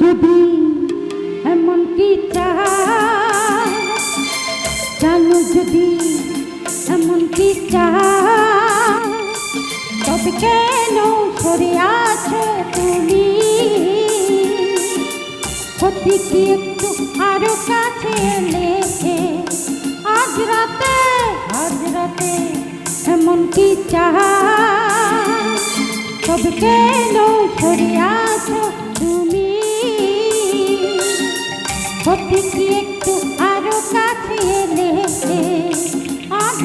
যদি এমন কি চাও, জানো যদি এমন কি চাও, তবে কেন সরে আছো তুমি? সত্যি কি একটু আরো কাছে এলে আজ রাতে এমন কি চাও, তবে কেন সরে আছো তুমি? সত্যি কি একটু আরো কাছে এলে আজ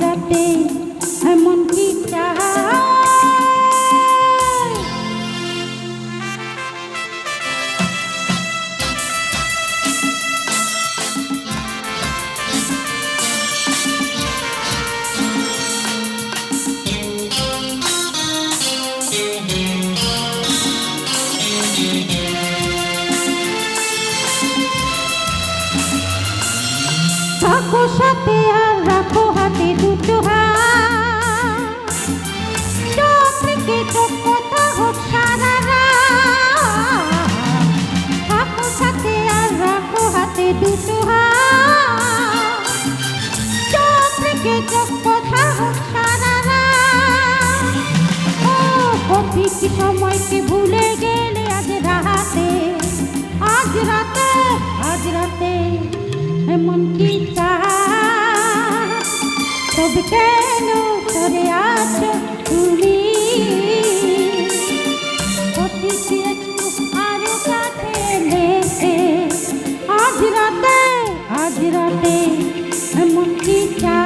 রাতে এমন কি চাও? থাকো সাথে আর রাখো হাতে দুটো হাত, চোখ থেকে চোখ কথা হোক সারা রাত। থাকো সাথে আর রাখো হাতে দুটো হাত, চোখ থেকে চোখ কথা হোক সারা রাত। ও প্রতি কি সময়কে ভুলে গেলে আজ রাতে এমন কি চাও, তবে কেন সরে আছো তুমি? প্রতিটি একটু আরো কাছে এলে আজ রাতে এমন কি চাও?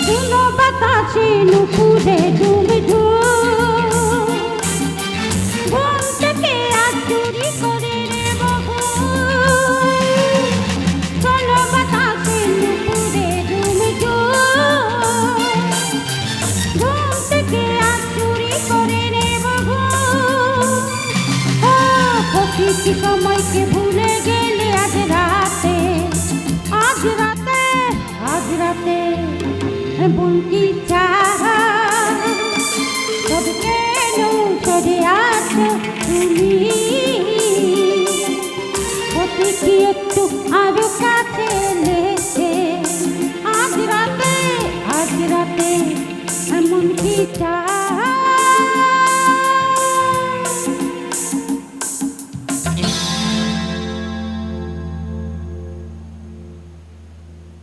শুনো বাতাসে নুপুরে ডুবে ঘুম থেকে আজ চুরি করে রে বহু। শোনো বাতাসে নুপুরে ডুবে ঘুম থেকে আজ চুরি করে রে বহু। প্রতিটি সময়কে ভুলে গেলে আজ রাতে এমন কি চাও, তবে কেন সরে আছো তুমি? হতে কি একটু আরো কাছে এলে আজ রাতে এমন কি চাও?